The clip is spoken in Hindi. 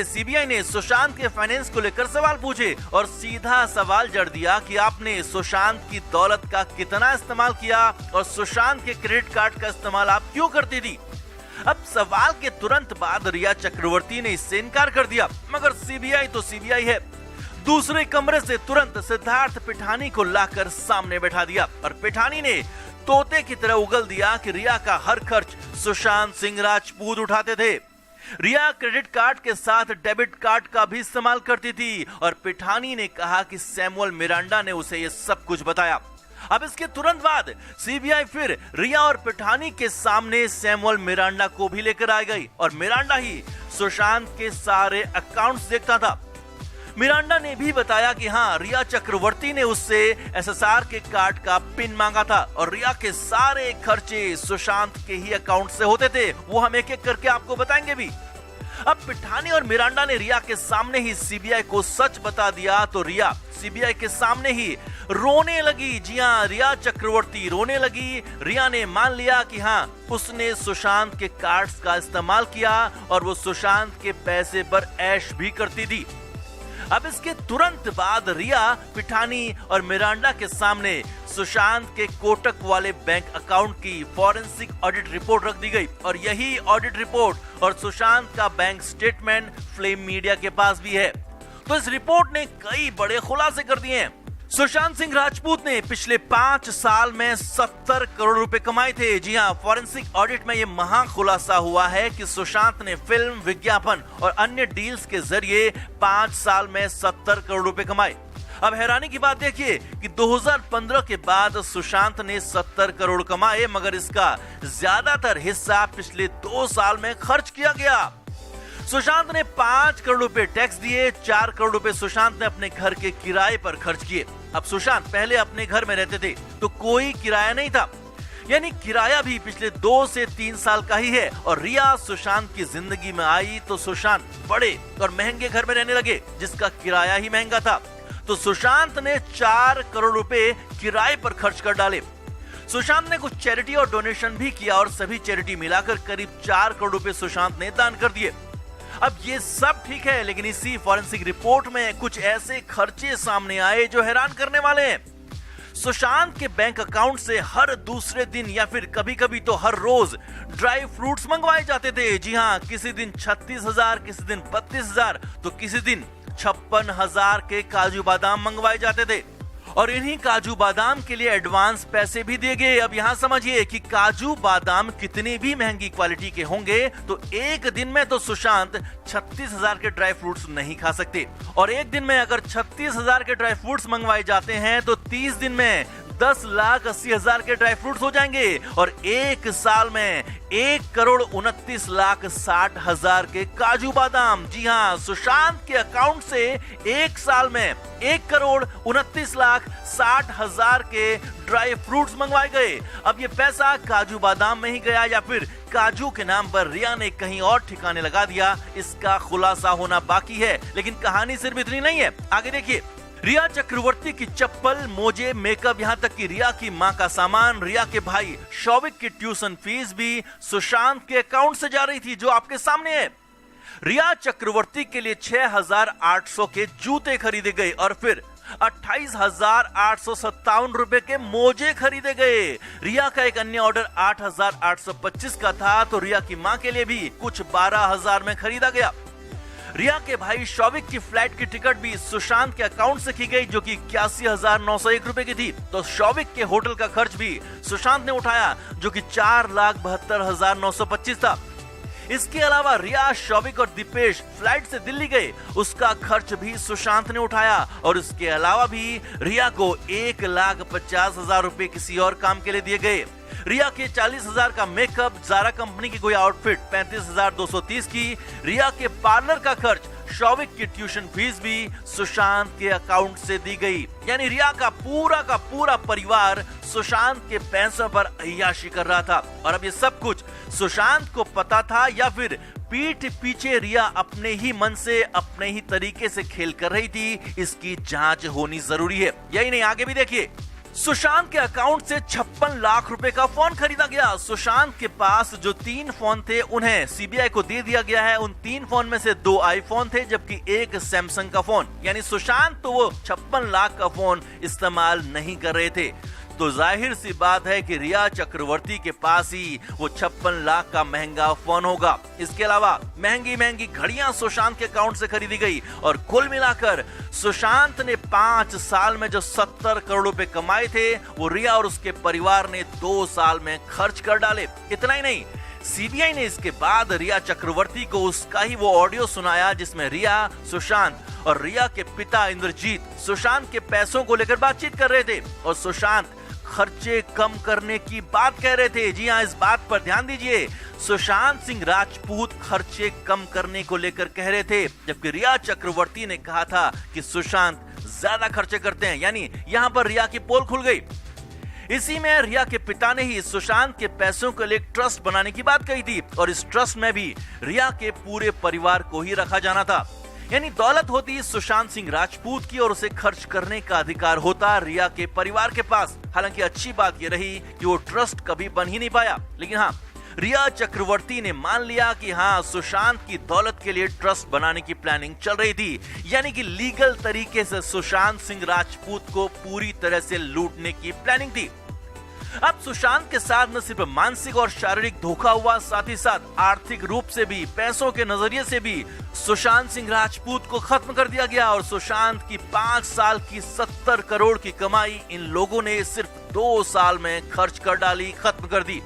सीबीआई ने सुशांत के फाइनेंस को लेकर सवाल पूछे और सीधा सवाल जड़ दिया कि आपने सुशांत की दौलत का कितना इस्तेमाल किया और सुशांत के क्रेडिट कार्ड का इस्तेमाल आप क्यों करती थी। अब सवाल के तुरंत बाद रिया चक्रवर्ती ने इससे इनकार कर दिया, मगर सीबीआई तो सीबीआई है। दूसरे कमरे से तुरंत सिद्धार्थ पिठानी को लाकर सामने बैठा दिया और पिठानी ने तोते की तरह उगल दिया कि रिया का हर खर्च सुशांत सिंह राजपूत उठाते थे। रिया क्रेडिट कार्ड के साथ डेबिट कार्ड का भी इस्तेमाल करती थी और पिठानी ने कहा कि सैमुअल मिरांडा ने उसे ये सब कुछ बताया। अब इसके तुरंत बाद सीबीआई फिर रिया और पिठानी के सामने सैमुअल मिरांडा को भी लेकर आ गई और मिरांडा ही सुशांत के सारे अकाउंट्स देखता था। मिरांडा ने भी बताया कि हाँ, रिया चक्रवर्ती ने उससे एसएसआर के कार्ड का पिन मांगा था और रिया के सारे खर्चे सुशांत के ही अकाउंट से होते थे। वो हम एक एक करके आपको बताएंगे भी। अब पिठानी और मिरांडा ने रिया के सामने ही सीबीआई को सच बता दिया तो रिया सीबीआई के सामने ही रोने लगी। जी हाँ, रिया चक्रवर्ती रोने लगी। रिया ने मान लिया कि हाँ, उसने सुशांत के कार्ड्स का इस्तेमाल किया और वो सुशांत के पैसे पर ऐश भी करती थी। अब इसके तुरंत बाद रिया, पिठानी और मिरांडा के सामने सुशांत के कोटक वाले बैंक अकाउंट की फॉरेंसिक ऑडिट रिपोर्ट रख दी गई और यही ऑडिट रिपोर्ट और सुशांत का बैंक स्टेटमेंट फ्लेम मीडिया के पास भी है। तो इस रिपोर्ट ने कई बड़े खुलासे कर दिए हैं। सुशांत सिंह राजपूत ने पिछले 5 साल में 70 करोड़ रुपए कमाए थे। जी हां, फॉरेंसिक ऑडिट में यह महा खुलासा हुआ है कि सुशांत ने फिल्म, विज्ञापन और अन्य डील्स के जरिए 5 साल में 70 करोड़ रुपए कमाए। अब हैरानी की बात देखिए कि 2015 के बाद सुशांत ने 70 करोड़ कमाए, मगर इसका ज्यादातर हिस्सा पिछले 2 साल में खर्च किया गया। सुशांत ने 5 करोड़ रुपए टैक्स दिए, 4 करोड़ रुपए सुशांत ने अपने घर के किराए पर खर्च किए। अब सुशांत पहले अपने घर में रहते थे तो कोई किराया नहीं था, यानी किराया भी पिछले 2 से 3 साल का ही है। और रिया सुशांत की जिंदगी में आई तो सुशांत बड़े और महंगे घर में रहने लगे जिसका किराया ही महंगा था। तो सुशांत ने 4 करोड़ रुपए किराए पर खर्च कर डाले। सुशांत ने कुछ चैरिटी और डोनेशन भी किया और सभी चैरिटी मिलाकर करीब 4 करोड़ रुपए सुशांत ने दान कर दिए। अब ये सब ठीक है, लेकिन इसी फॉरेंसिक रिपोर्ट में कुछ ऐसे खर्चे सामने आए जो हैरान करने वाले हैं। सुशांत के बैंक अकाउंट से हर दूसरे दिन या फिर कभी-कभी तो हर रोज ड्राई फ्रूट्स मंगवाए जाते थे। जी हाँ, किसी दिन 36,000, किसी दिन 32,000 तो किसी दिन 56,000 के काजू बादाम मंगवाए जाते थे और इन्हीं काजू बादाम के लिए एडवांस पैसे भी दिए गए। अब यहाँ समझिए कि काजू बादाम कितनी भी महंगी क्वालिटी के होंगे तो एक दिन में तो सुशांत 36,000 के ड्राई फ्रूट्स नहीं खा सकते और एक दिन में अगर 36,000 के ड्राई फ्रूट्स मंगवाए जाते हैं तो 30 दिन में 10,80,000 के ड्राई फ्रूट्स हो जाएंगे और एक साल में 1,29,60,000 के काजू बादाम। जी हाँ, सुशांत के अकाउंट से एक साल में 1,29,60,000 के ड्राई फ्रूट्स मंगवाए गए। अब ये पैसा काजू बादाम में ही गया या फिर काजू के नाम पर रिया ने कहीं और ठिकाने लगा दिया, इसका खुलासा होना बाकी है। लेकिन कहानी सिर्फ इतनी नहीं है, आगे देखिए। रिया चक्रवर्ती की चप्पल, मोजे, मेकअप, यहाँ तक कि रिया की मां का सामान, रिया के भाई शौविक की ट्यूशन फीस भी सुशांत के अकाउंट से जा रही थी, जो आपके सामने है। रिया चक्रवर्ती के लिए 6,800 के जूते खरीदे गए और फिर 28,857 रुपए के मोजे खरीदे गए। रिया का एक अन्य ऑर्डर 8,825 का था तो रिया की मां के लिए भी कुछ 12,000 में खरीदा गया। रिया के भाई शौविक की फ्लाइट की टिकट भी सुशांत के अकाउंट से की गई, जो कि 81,901 रुपए की थी। तो शौविक के होटल का खर्च भी सुशांत ने उठाया, जो कि 4,72,925 था। इसके अलावा रिया, शौविक और दीपेश फ्लाइट से दिल्ली गए, उसका खर्च भी सुशांत ने उठाया। और इसके अलावा भी रिया को 1,50,000 रुपए किसी और काम के लिए दिए गए। रिया के 40,000 का मेकअप, ज़ारा कंपनी की कोई आउटफिट 35,230 की। रिया के पार्लर का खर्च, शौविक की ट्यूशन फीस भी सुशांत के अकाउंट से दी गई। यानी रिया का पूरा परिवार सुशांत के पैसों पर अय्याशी कर रहा था। और अब ये सब कुछ सुशांत को पता था या फिर पीठ पीछे रिया अपने ही मन से, अपने ही तरीके से खेल कर रही थी, इसकी जांच होनी जरूरी है। यही नहीं, आगे भी देखिए। सुशांत के अकाउंट से 56 लाख रुपए का फोन खरीदा गया। सुशांत के पास जो 3 फोन थे उन्हें सीबीआई को दे दिया गया है। उन 3 फोन में से 2 आईफोन थे जबकि 1 सैमसंग का फोन। यानी सुशांत तो वो 56 लाख का फोन इस्तेमाल नहीं कर रहे थे। तो जाहिर सी बात है कि रिया चक्रवर्ती के पास ही वो 56 लाख का महंगा फोन होगा। इसके अलावा महंगी महंगी घड़ियां सुशांत के अकाउंट से खरीदी गई और कुल मिलाकर सुशांत ने 5 साल में जो 70 करोड़ रुपए कमाए थे वो रिया और उसके परिवार ने 2 साल में खर्च कर डाले। इतना ही नहीं, सीबीआई ने इसके बाद रिया चक्रवर्ती को उसका ही वो ऑडियो सुनाया जिसमें रिया, सुशांत और रिया के पिता इंद्रजीत सुशांत के पैसों को लेकर बातचीत कर रहे थे और सुशांत खर्चे कम करने की बात कह रहे थे। जी हां, इस बात पर ध्यान दीजिए। सुशांत सिंह राजपूत खर्चे कम करने को लेकर कह रहे थे जबकि रिया चक्रवर्ती ने कहा था कि सुशांत ज्यादा खर्चे करते हैं। यानी यहां पर रिया की पोल खुल गई। इसी में रिया के पिता ने ही सुशांत के पैसों के लिए ट्रस्ट बनाने की बात कही थी और इस ट्रस्ट में भी रिया के पूरे परिवार को ही रखा जाना था। यानी दौलत होती सुशांत सिंह राजपूत की और उसे खर्च करने का अधिकार होता रिया के परिवार के पास। हालांकि अच्छी बात यह रही कि वो ट्रस्ट कभी बन ही नहीं पाया। लेकिन हाँ, रिया चक्रवर्ती ने मान लिया कि हाँ, सुशांत की दौलत के लिए ट्रस्ट बनाने की प्लानिंग चल रही थी। यानी कि लीगल तरीके से सुशांत सिंह राजपूत को पूरी तरह से लूटने की प्लानिंग थी। अब सुशांत के साथ न सिर्फ मानसिक और शारीरिक धोखा हुआ, साथ ही साथ आर्थिक रूप से भी, पैसों के नजरिए से भी सुशांत सिंह राजपूत को खत्म कर दिया गया और सुशांत की 5 साल की 70 करोड़ की कमाई इन लोगों ने सिर्फ 2 साल में खर्च कर डाली, खत्म कर दी।